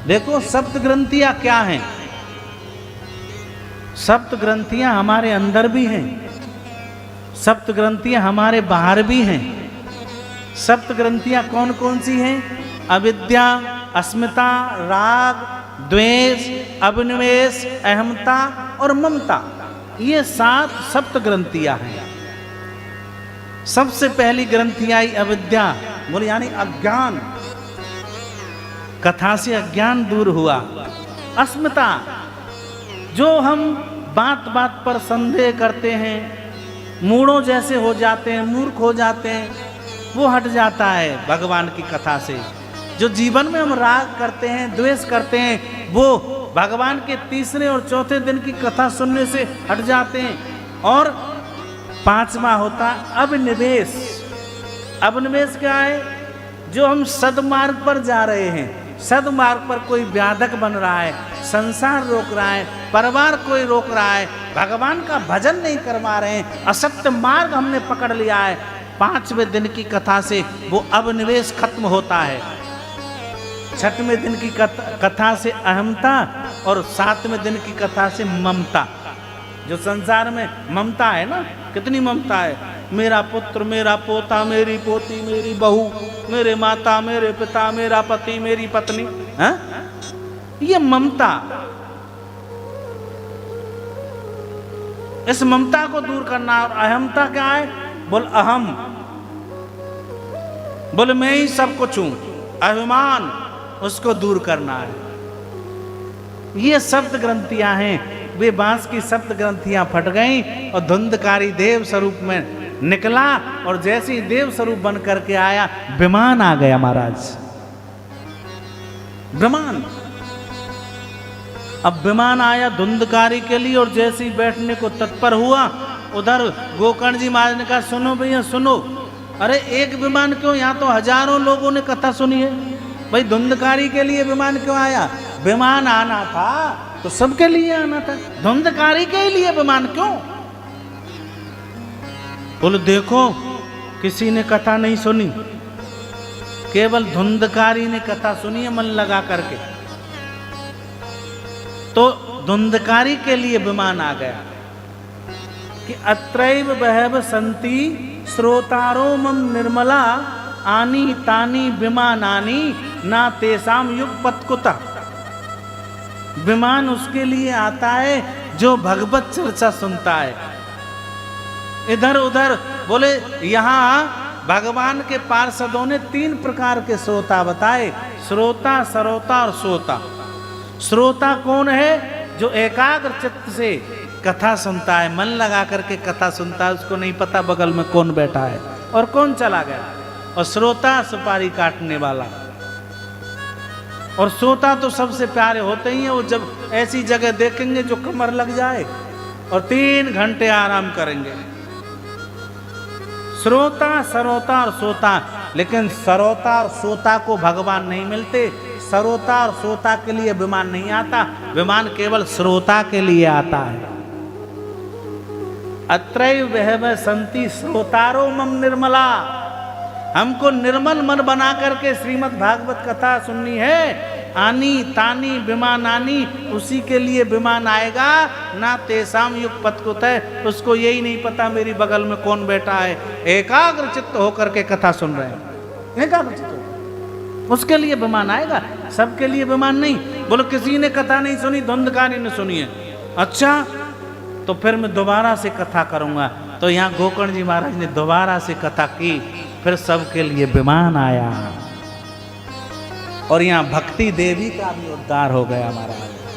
देखो सप्त ग्रंथियां क्या हैं? सप्त ग्रंथियां हमारे अंदर भी हैं, सप्त ग्रंथियां हमारे बाहर भी हैं। सप्त ग्रंथियां कौन कौन सी हैं? अविद्या, अस्मिता, राग, द्वेष, अभिनिवेश, अहमता और ममता, ये 7 सप्त ग्रंथियां हैं। सबसे पहली ग्रंथि आई अविद्या, बोले यानी अज्ञान, कथा से अज्ञान दूर हुआ। अस्मिता, जो हम बात बात पर संदेह करते हैं, मूढ़ों जैसे हो जाते हैं, मूर्ख हो जाते हैं, वो हट जाता है भगवान की कथा से। जो जीवन में हम राग करते हैं, द्वेष करते हैं, वो भगवान के तीसरे और चौथे दिन की कथा सुनने से हट जाते हैं। और 5वां होता अभिनिवेश। अभिनिवेश क्या है? जो हम सदमार्ग पर जा रहे हैं, सदमार्ग पर कोई व्याधक बन रहा है, संसार रोक रहा है, परिवार कोई रोक रहा है, भगवान का भजन नहीं करवा रहे हैं, असत्य मार्ग हमने पकड़ लिया है, 5वें दिन की कथा से वो अभिनिवेश खत्म होता है। 6वें दिन की कथा से अहमता और 7वें दिन की कथा से ममता। जो संसार में ममता है ना, कितनी ममता है, मेरा पुत्र, मेरा पोता, मेरी पोती, मेरी बहू, मेरे माता, मेरे पिता, मेरा पति, मेरी पत्नी, है? ये ममता। इस ममता को दूर करना। और अहमता क्या है? बोल अहम, बोले मैं ही सब कुछ हूं, अभिमान, उसको दूर करना है। ये सप्त ग्रंथियां हैं। वे बांस की सप्त ग्रंथियां फट गईं और धुंधकारी देव स्वरूप में निकला, और जैसे ही देव स्वरूप बन करके आया, विमान आ गया महाराज, विमान। अब विमान आया धुंधकारी के लिए, और जैसे ही बैठने को तत्पर हुआ, उधर गोकर्ण जी महाराज ने कहा सुनो भैया सुनो, अरे एक विमान क्यों, यहाँ तो हजारों लोगों ने कथा सुनी है, भाई धुंधकारी के लिए विमान क्यों आया? विमान आना था तो सबके लिए आना था, धुंधकारी के लिए विमान क्यों? बोले देखो किसी ने कथा नहीं सुनी, केवल धुंधकारी ने कथा सुनी है मन लगा करके, तो धुंधकारी के लिए विमान आ गया कि अत्रैव बहव संति श्रोतारो मम निर्मला आनी तानी विमानानी ना तेसाम युग पत्कुता। विमान उसके लिए आता है जो भगवत चर्चा सुनता है। इधर उधर बोले, यहाँ भगवान के पार्षदों ने 3 प्रकार के श्रोता बताए, श्रोता, सरोता और सोता। श्रोता कौन है? जो एकाग्र चित्त से कथा सुनता है, मन लगा करके कथा सुनता है, उसको नहीं पता बगल में कौन बैठा है और कौन चला गया। और श्रोता सुपारी काटने वाला, और श्रोता तो सबसे प्यारे होते ही हैं। वो जब ऐसी जगह देखेंगे जो कमर लग जाए और 3 घंटे आराम करेंगे। श्रोता, सरोता और सोता। लेकिन सरोता और सोता को भगवान नहीं मिलते। सरोता और सोता के लिए विमान नहीं आता, विमान केवल श्रोता के लिए आता है। अत्रैव बहव संति श्रोतारो मम निर्मला। हमको निर्मल मन बना करके श्रीमद् भागवत कथा सुननी है। आनी तानी विमानानी, उसी के लिए विमान आएगा। ना तेसाम युग पत्कुतः, उसको यही नहीं पता मेरी बगल में कौन बैठा है। एकाग्र चित्त होकर के कथा सुन रहे हैं, एकाग्र चित्त, उसके लिए विमान आएगा, सबके लिए विमान नहीं। बोलो किसी ने कथा नहीं सुनी, धुंधकारी ने सुनी है, अच्छा तो फिर मैं दोबारा से कथा करूंगा। तो यहाँ गोकर्ण जी महाराज ने दोबारा से कथा की, फिर सबके लिए विमान आया, और यहाँ भक्ति देवी का भी उद्धार हो गया महाराज।